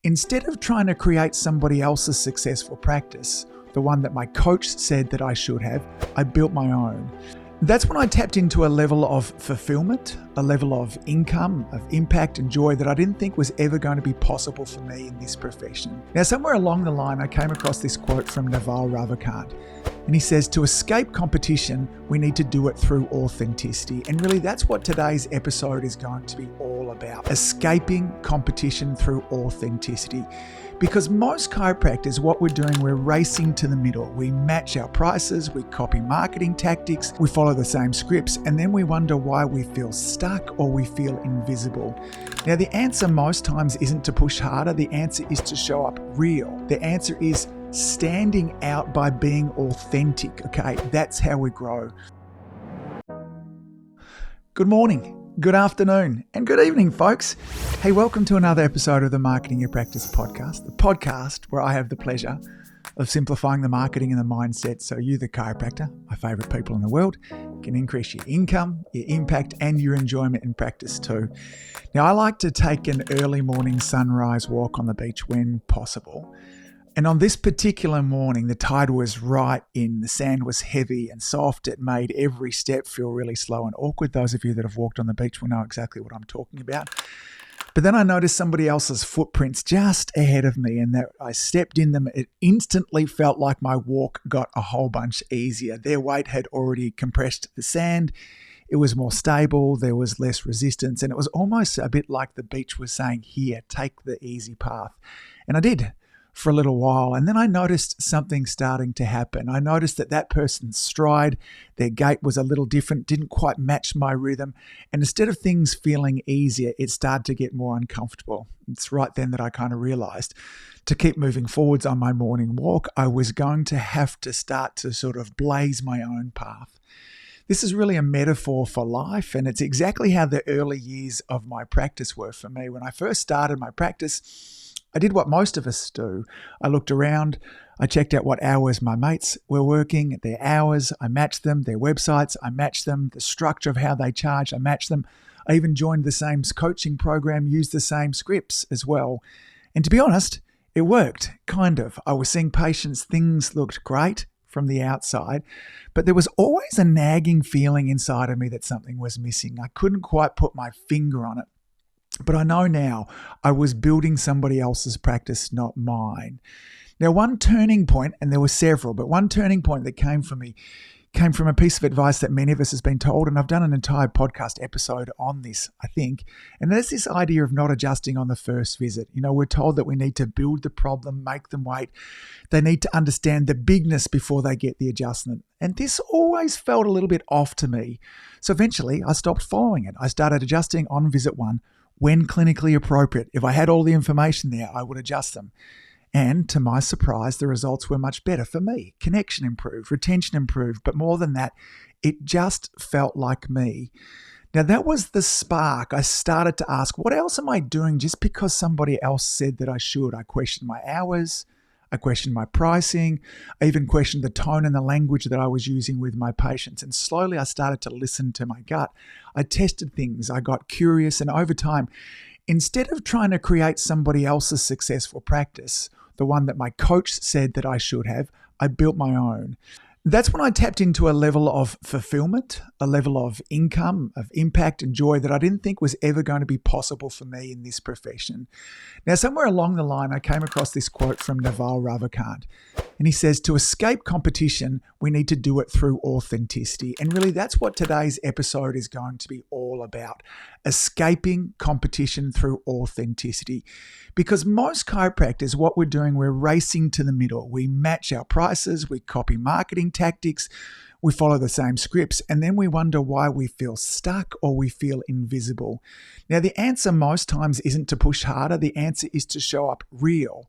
Instead of trying to create somebody else's successful practice, the one that my coach said that I should have, I built my own. That's when I tapped into a level of fulfillment, a level of income, of impact and joy that I didn't think was ever going to be possible for me in this profession. Now, somewhere along the line, I came across this quote from Naval Ravikant. And he says, to escape competition, we need to do it through authenticity. And really, that's what today's episode is going to be all about. Escaping competition through authenticity. Because most chiropractors, what we're doing, we're racing to the middle. We match our prices, we copy marketing tactics, we follow the same scripts, and then we wonder why we feel stuck or we feel invisible. Now, the answer most times isn't to push harder. The answer is to show up real. The answer is standing out by being authentic, okay? That's how we grow. Good morning, good afternoon, and good evening, folks. Hey, welcome to another episode of the Marketing Your Practice podcast, the podcast where I have the pleasure of simplifying the marketing and the mindset so you, the chiropractor, my favorite people in the world, can increase your income, your impact, and your enjoyment in practice too. Now, I like to take an early morning sunrise walk on the beach when possible. And on this particular morning, the tide was right in, the sand was heavy and soft. It made every step feel really slow and awkward. Those of you that have walked on the beach will know exactly what I'm talking about. But then I noticed somebody else's footprints just ahead of me, and that I stepped in them. It instantly felt like my walk got a whole bunch easier. Their weight had already compressed the sand. It was more stable. There was less resistance. And it was almost a bit like the beach was saying, here, take the easy path. And I did for a little while. And then I noticed something starting to happen. I noticed that person's stride, their gait was a little different, didn't quite match my rhythm. And instead of things feeling easier, it started to get more uncomfortable. It's right then that I kind of realized to keep moving forwards on my morning walk, I was going to have to start to sort of blaze my own path. This is really a metaphor for life, and it's exactly how the early years of my practice were for me. When I first started my practice, I did what most of us do. I looked around, I checked out what hours my mates were working, their hours, I matched them, their websites, I matched them, the structure of how they charge, I matched them. I even joined the same coaching program, used the same scripts as well. And to be honest, it worked, kind of. I was seeing patients, things looked great from the outside, but there was always a nagging feeling inside of me that something was missing. I couldn't quite put my finger on it. But I know now I was building somebody else's practice, not mine. Now, one turning point, and there were several, but one turning point that came for me came from a piece of advice that many of us has been told, and I've done an entire podcast episode on this, I think, and that's this idea of not adjusting on the first visit. You know, we're told that we need to build the problem, make them wait. They need to understand the bigness before they get the adjustment. And this always felt a little bit off to me. So eventually I stopped following it. I started adjusting on visit one when clinically appropriate. If I had all the information there, I would adjust them. And to my surprise, the results were much better for me. Connection improved, retention improved, but more than that, it just felt like me. Now that was the spark. I started to ask, what else am I doing just because somebody else said that I should? I questioned my hours. I questioned my pricing. I even questioned the tone and the language that I was using with my patients. And slowly I started to listen to my gut. I tested things. I got curious. And over time, instead of trying to create somebody else's successful practice, the one that my coach said that I should have, I built my own. That's when I tapped into a level of fulfillment, a level of income, of impact and joy that I didn't think was ever going to be possible for me in this profession. Now, somewhere along the line, I came across this quote from Naval Ravikant. And he says, to escape competition, we need to do it through authenticity. And really, that's what today's episode is going to be all about. Escaping competition through authenticity. Because most chiropractors, what we're doing, we're racing to the middle. We match our prices, we copy marketing tactics, we follow the same scripts, and then we wonder why we feel stuck or we feel invisible. Now, the answer most times isn't to push harder. The answer is to show up real.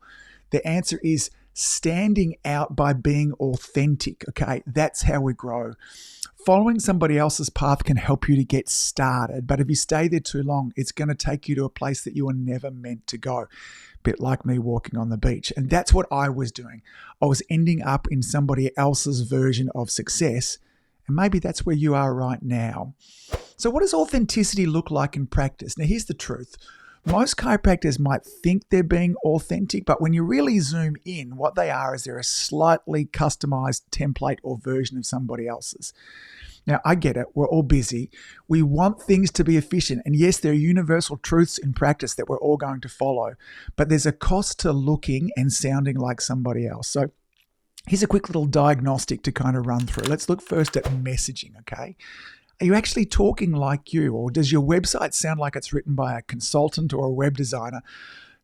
The answer is standing out by being authentic, okay? That's how we grow. Following somebody else's path can help you to get started, but if you stay there too long, it's going to take you to a place that you were never meant to go. Bit like me walking on the beach. And that's what I was doing. I was ending up in somebody else's version of success, and maybe that's where you are right now. So what does authenticity look like in practice? Now, here's the truth. Most chiropractors might think they're being authentic, but when you really zoom in, what they are is they're a slightly customized template or version of somebody else's. Now, I get it. We're all busy. We want things to be efficient. And yes, there are universal truths in practice that we're all going to follow, but there's a cost to looking and sounding like somebody else. So here's a quick little diagnostic to kind of run through. Let's look first at messaging, okay? Are you actually talking like you, or does your website sound like it's written by a consultant or a web designer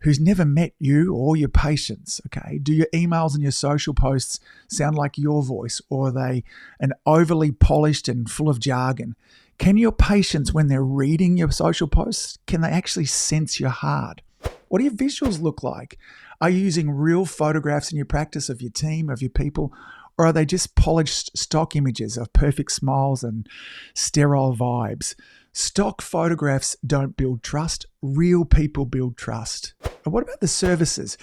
who's never met you or your patients, okay? Do your emails and your social posts sound like your voice, or are they an overly polished and full of jargon? Can your patients, when they're reading your social posts, can they actually sense your heart? What do your visuals look like? Are you using real photographs in your practice of your team, of your people, or are they just polished stock images of perfect smiles and sterile vibes? Stock photographs don't build trust. Real people build trust. And what about the services?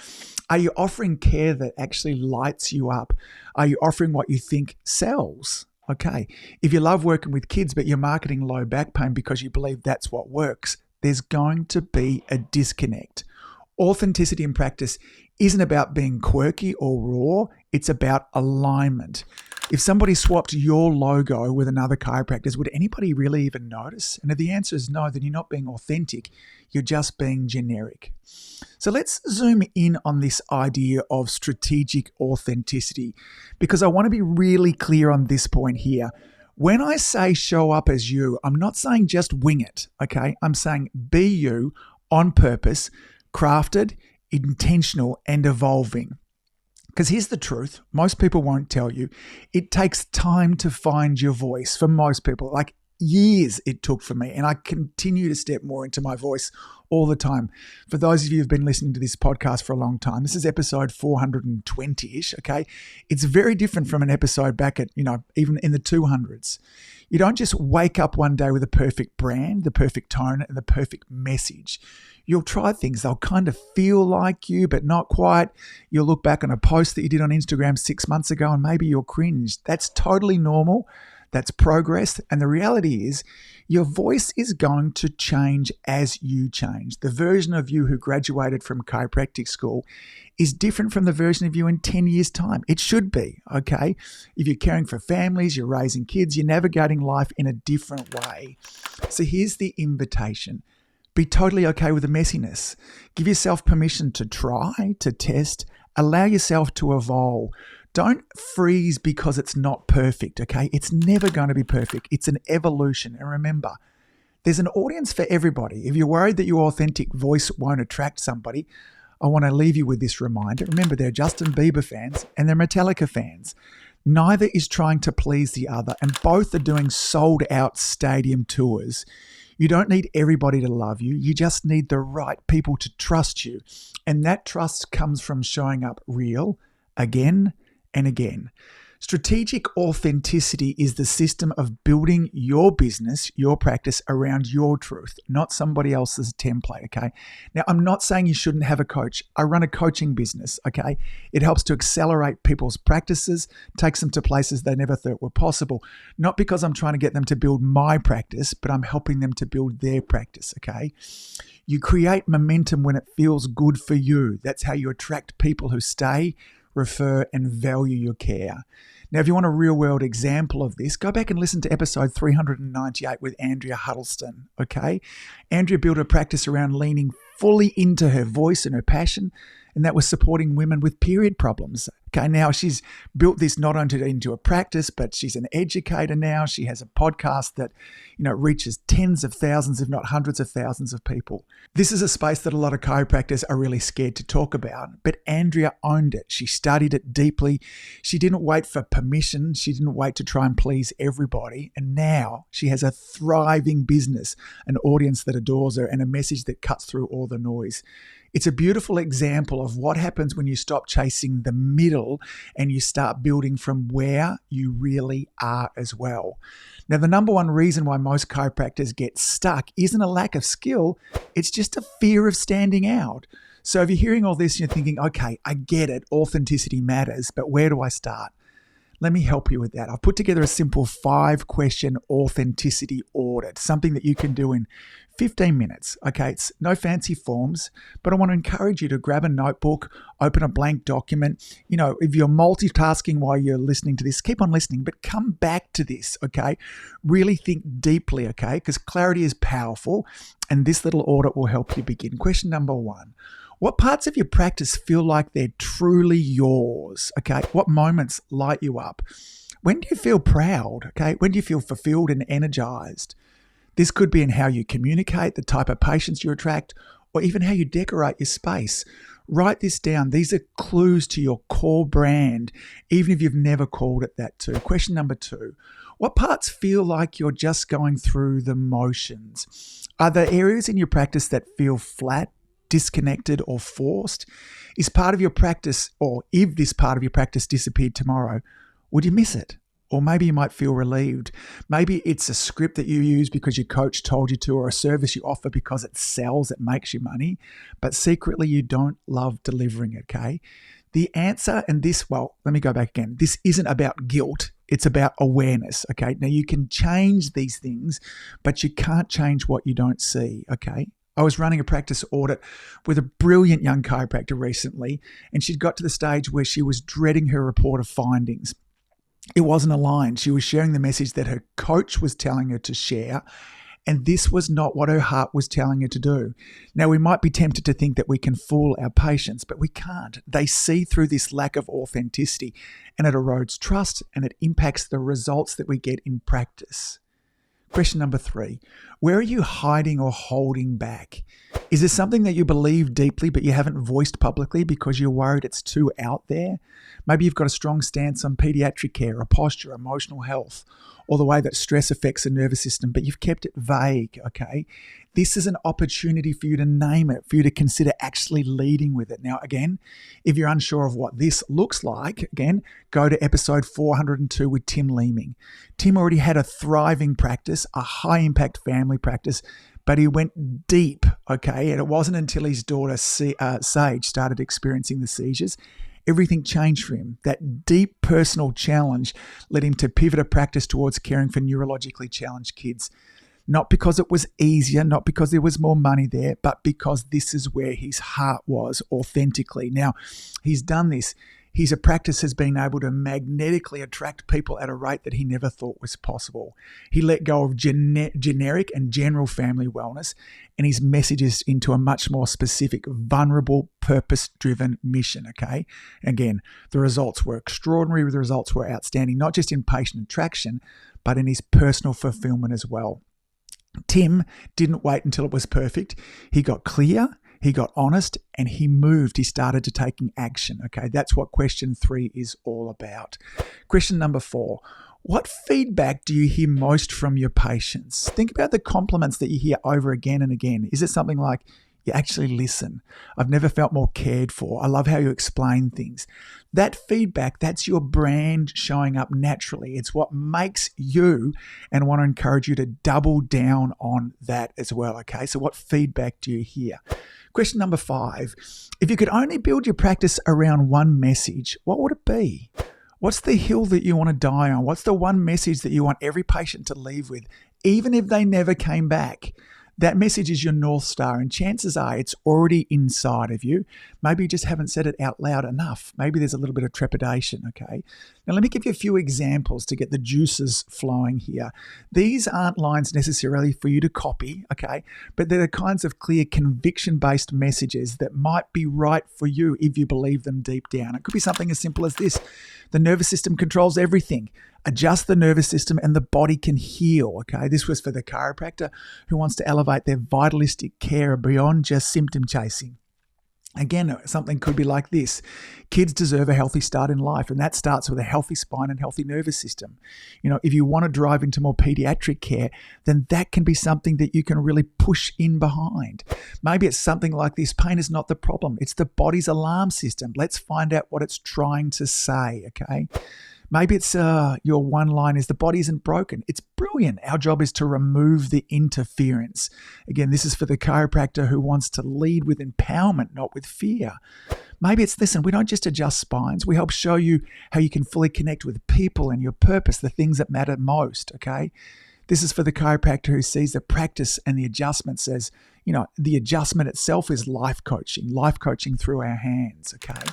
Are you offering care that actually lights you up? Are you offering what you think sells? Okay. If you love working with kids, but you're marketing low back pain because you believe that's what works, there's going to be a disconnect. Authenticity in practice isn't about being quirky or raw. It's about alignment. If somebody swapped your logo with another chiropractor's, would anybody really even notice? And if the answer is no, then you're not being authentic. You're just being generic. So let's zoom in on this idea of strategic authenticity, because I want to be really clear on this point here. When I say show up as you, I'm not saying just wing it, okay? I'm saying be you on purpose, crafted, intentional, and evolving. Because here's the truth, most people won't tell you. It takes time to find your voice for most people, like years it took for me. And I continue to step more into my voice all the time. For those of you who've been listening to this podcast for a long time, this is episode 420-ish, okay? It's very different from an episode back at, even in the 200s. You don't just wake up one day with a perfect brand, the perfect tone, and the perfect message. You'll try things. They'll kind of feel like you, but not quite. You'll look back on a post that you did on Instagram 6 months ago and maybe you'll cringe. That's totally normal. That's progress. And the reality is your voice is going to change as you change. The version of you who graduated from chiropractic school is different from the version of you in 10 years' time. It should be, okay? If you're caring for families, you're raising kids, you're navigating life in a different way. So here's the invitation. Be totally okay with the messiness. Give yourself permission to try, to test, allow yourself to evolve. Don't freeze because it's not perfect, okay? It's never going to be perfect. It's an evolution. And remember, there's an audience for everybody. If you're worried that your authentic voice won't attract somebody, I want to leave you with this reminder. Remember, they're Justin Bieber fans and they're Metallica fans. Neither is trying to please the other, and both are doing sold-out stadium tours. You don't need everybody to love you. You just need the right people to trust you. And that trust comes from showing up real again and again. Strategic authenticity is the system of building your business, your practice around your truth, not somebody else's template, okay? Now, I'm not saying you shouldn't have a coach. I run a coaching business, okay? It helps to accelerate people's practices, takes them to places they never thought were possible. Not because I'm trying to get them to build my practice, but I'm helping them to build their practice, okay? You create momentum when it feels good for you. That's how you attract people who stay, refer, and value your care. Now, if you want a real-world example of this, go back and listen to episode 398 with Andrea Huddleston, okay? Andrea built a practice around leaning fully into her voice and her passion, and that was supporting women with period problems. Okay, now she's built this not only into a practice, but she's an educator now. She has a podcast that, reaches tens of thousands, if not hundreds of thousands of people. This is a space that a lot of chiropractors are really scared to talk about, but Andrea owned it. She studied it deeply. She didn't wait for permission. She didn't wait to try and please everybody. And now she has a thriving business, an audience that adores her, and a message that cuts through all the noise. It's a beautiful example of what happens when you stop chasing the middle and you start building from where you really are as well. Now, the number one reason why most chiropractors get stuck isn't a lack of skill. It's just a fear of standing out. So if you're hearing all this and you're thinking, okay, I get it, authenticity matters, but where do I start? Let me help you with that. I've put together a simple 5-question authenticity audit, something that you can do in 15 minutes. Okay, it's no fancy forms, but I want to encourage you to grab a notebook, open a blank document. If you're multitasking while you're listening to this, keep on listening, but come back to this, okay? Really think deeply, okay? Because clarity is powerful, and this little audit will help you begin. Question number 1. What parts of your practice feel like they're truly yours? Okay, what moments light you up? When do you feel proud? Okay, when do you feel fulfilled and energized? This could be in how you communicate, the type of patients you attract, or even how you decorate your space. Write this down. These are clues to your core brand, even if you've never called it that too. Question number 2. What parts feel like you're just going through the motions? Are there areas in your practice that feel flat, disconnected, or forced? Is part of your practice, or if this part of your practice disappeared tomorrow, would you miss it? Or maybe you might feel relieved. Maybe it's a script that you use because your coach told you to, or a service you offer because it sells, it makes you money, but secretly you don't love delivering it, okay? The answer, and this, let me go back again. This isn't about guilt. It's about awareness, okay? Now you can change these things, but you can't change what you don't see, okay? I was running a practice audit with a brilliant young chiropractor recently, and she'd got to the stage where she was dreading her report of findings. It wasn't aligned. She was sharing the message that her coach was telling her to share, and this was not what her heart was telling her to do. Now, we might be tempted to think that we can fool our patients, but we can't. They see through this lack of authenticity, and it erodes trust, and it impacts the results that we get in practice. Question number 3, where are you hiding or holding back? Is there something that you believe deeply but you haven't voiced publicly because you're worried it's too out there? Maybe you've got a strong stance on pediatric care or posture, emotional health, or the way that stress affects the nervous system, but you've kept it vague, okay? This is an opportunity for you to name it, for you to consider actually leading with it. Now, again, if you're unsure of what this looks like, again, go to episode 402 with Tim Leeming. Tim already had a thriving practice, a high-impact family practice, but he went deep, okay? And it wasn't until his daughter, Sage, started experiencing the seizures, everything changed for him. That deep personal challenge led him to pivot a practice towards caring for neurologically challenged kids. Not because it was easier, not because there was more money there, but because this is where his heart was authentically. Now, he's done this. His practice has been able to magnetically attract people at a rate that he never thought was possible. He let go of generic and general family wellness, and his messages into a much more specific, vulnerable, purpose-driven mission, okay? Again, the results were extraordinary. The results were outstanding, not just in patient attraction, but in his personal fulfillment as well. Tim didn't wait until it was perfect. He got clear, he got honest, and he moved. He started to taking action. Okay, that's what question 3 is all about. Question number 4. What feedback do you hear most from your patients? Think about the compliments that you hear over again and again. Is it something like, you actually listen? I've never felt more cared for. I love how you explain things. That feedback, that's your brand showing up naturally. It's what makes you, and I want to encourage you to double down on that as well, okay? So what feedback do you hear? Question number 5, if you could only build your practice around one message, what would it be? What's the hill that you want to die on? What's the one message that you want every patient to leave with, even if they never came back? That message is your North Star, and chances are it's already inside of you. Maybe you just haven't said it out loud enough. Maybe there's a little bit of trepidation, okay? Now, let me give you a few examples to get the juices flowing here. These aren't lines necessarily for you to copy, okay? But they're the kinds of clear conviction-based messages that might be right for you if you believe them deep down. It could be something as simple as this. The nervous system controls everything. Adjust the nervous system and the body can heal, okay? This was for the chiropractor who wants to elevate their vitalistic care beyond just symptom chasing. Again, something could be like this. Kids deserve a healthy start in life, and that starts with a healthy spine and healthy nervous system. You know, if you want to drive into more pediatric care, then that can be something that you can really push in behind. Maybe it's something like this. Pain is not the problem. It's the body's alarm system. Let's find out what it's trying to say, okay? Maybe it's your one line is the body isn't broken. It's brilliant. Our job is to remove the interference. Again, this is for the chiropractor who wants to lead with empowerment, not with fear. Maybe it's, listen, we don't just adjust spines. We help show you how you can fully connect with people and your purpose, the things that matter most, okay? This is for the chiropractor who sees the practice and the adjustments as, the adjustment itself is life coaching through our hands, okay?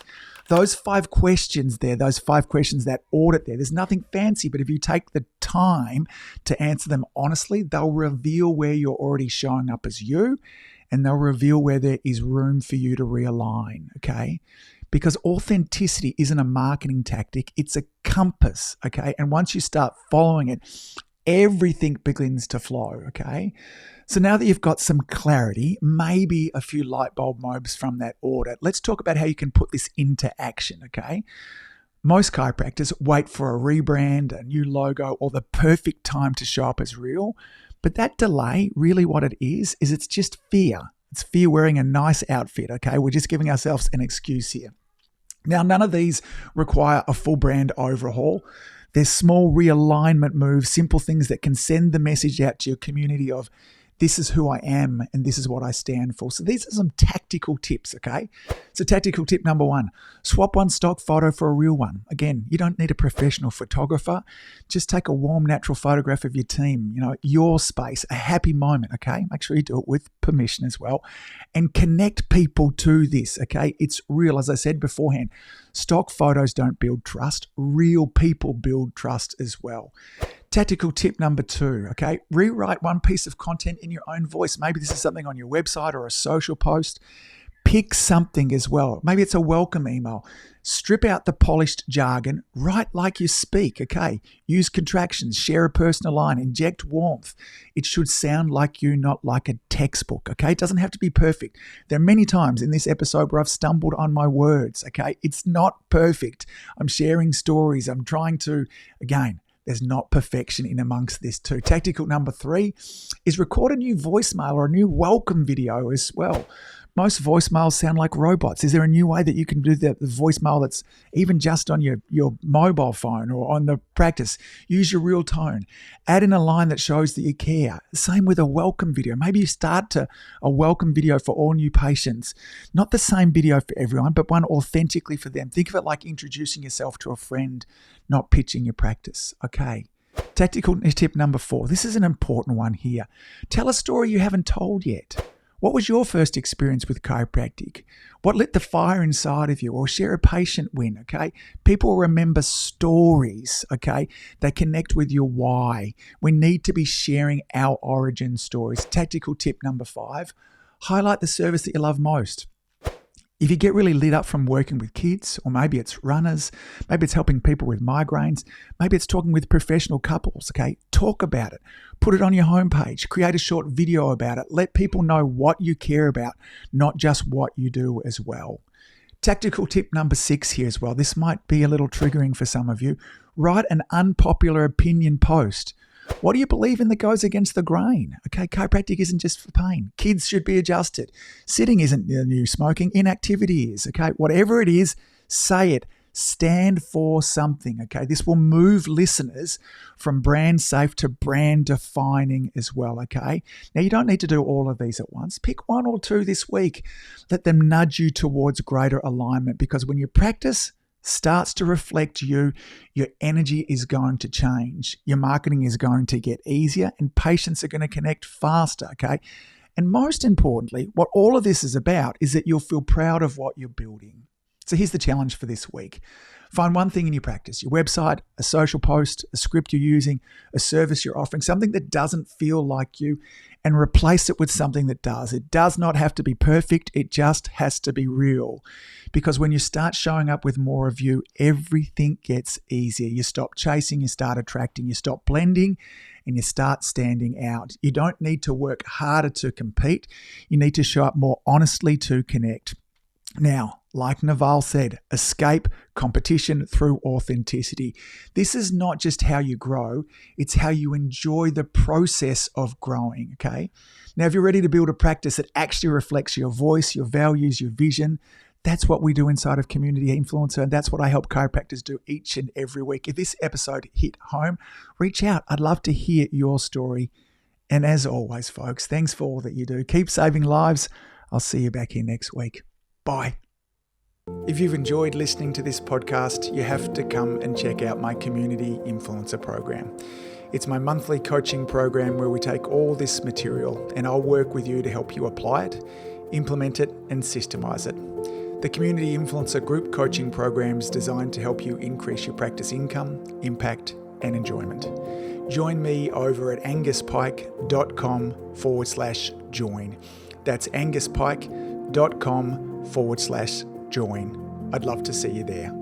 Those 5 questions there, those 5 questions, that audit there's nothing fancy, but if you take the time to answer them honestly, they'll reveal where you're already showing up as you, and they'll reveal where there is room for you to realign, okay? Because authenticity isn't a marketing tactic, it's a compass, okay? And once you start following it, everything begins to flow, okay? So now that you've got some clarity, maybe a few light bulb moments from that audit, let's talk about how you can put this into action, okay? Most chiropractors wait for a rebrand, a new logo, or the perfect time to show up as real. But that delay, really what it is it's just fear. It's fear wearing a nice outfit, okay? We're just giving ourselves an excuse here. Now, none of these require a full brand overhaul. There's small realignment moves, simple things that can send the message out to your community of, this is who I am and this is what I stand for. So these are some tactical tips, okay? So tactical tip number 1, swap one stock photo for a real one. Again, you don't need a professional photographer. Just take a warm, natural photograph of your team, your space, a happy moment, okay? Make sure you do it with permission as well. And connect people to this, okay? It's real, as I said beforehand. Stock photos don't build trust. Real people build trust as well. Tactical tip number 2, okay? Rewrite one piece of content in your own voice. Maybe this is something on your website or a social post. Pick something as well. Maybe it's a welcome email. Strip out the polished jargon. Write like you speak, okay? Use contractions. Share a personal line. Inject warmth. It should sound like you, not like a textbook, okay? It doesn't have to be perfect. There are many times in this episode where I've stumbled on my words, okay? It's not perfect. I'm sharing stories. I'm trying to, again, there's not perfection in amongst this too. Tactical number 3 is record a new voicemail or a new welcome video as well. Most voicemails sound like robots. Is there a new way that you can do the voicemail that's even just on your mobile phone or on the practice? Use your real tone. Add in a line that shows that you care. Same with a welcome video. Maybe you start a welcome video for all new patients. Not the same video for everyone, but one authentically for them. Think of it like introducing yourself to a friend, not pitching your practice. Okay. Tactical tip number 4. This is an important one here. Tell a story you haven't told yet. What was your first experience with chiropractic? What lit the fire inside of you? Or share a patient win, okay? People remember stories, okay? They connect with your why. We need to be sharing our origin stories. Tactical tip number 5, highlight the service that you love most. If you get really lit up from working with kids, or maybe it's runners, maybe it's helping people with migraines, maybe it's talking with professional couples, okay? Talk about it. Put it on your homepage. Create a short video about it. Let people know what you care about, not just what you do as well. Tactical tip number 6 here as well. This might be a little triggering for some of you. Write an unpopular opinion post. What do you believe in that goes against the grain? Okay, chiropractic isn't just for pain. Kids should be adjusted. Sitting isn't the new smoking. Inactivity is, okay? Whatever it is, say it. Stand for something, okay? This will move listeners from brand safe to brand defining as well, okay? Now, you don't need to do all of these at once. Pick 1 or 2 this week. Let them nudge you towards greater alignment, because when you practice starts to reflect you, your energy is going to change. Your marketing is going to get easier and patients are going to connect faster, okay? And most importantly, what all of this is about is that you'll feel proud of what you're building. So here's the challenge for this week. Find one thing in your practice, your website, a social post, a script you're using, a service you're offering, something that doesn't feel like you, and replace it with something that does. It does not have to be perfect. It just has to be real. Because when you start showing up with more of you, everything gets easier. You stop chasing, you start attracting, you stop blending, and you start standing out. You don't need to work harder to compete. You need to show up more honestly to connect. Now, like Naval said, escape competition through authenticity. This is not just how you grow, it's how you enjoy the process of growing, okay? Now, if you're ready to build a practice that actually reflects your voice, your values, your vision, that's what we do inside of Community Influencer, and that's what I help chiropractors do each and every week. If this episode hit home, reach out. I'd love to hear your story. And as always, folks, thanks for all that you do. Keep saving lives. I'll see you back here next week. Bye. If you've enjoyed listening to this podcast, you have to come and check out my Community Influencer program. It's my monthly coaching program where we take all this material and I'll work with you to help you apply it, implement it, and systemize it. The Community Influencer Group Coaching Program is designed to help you increase your practice income, impact, and enjoyment. Join me over at anguspyke.com/join. That's anguspyke.com/join. I'd love to see you there.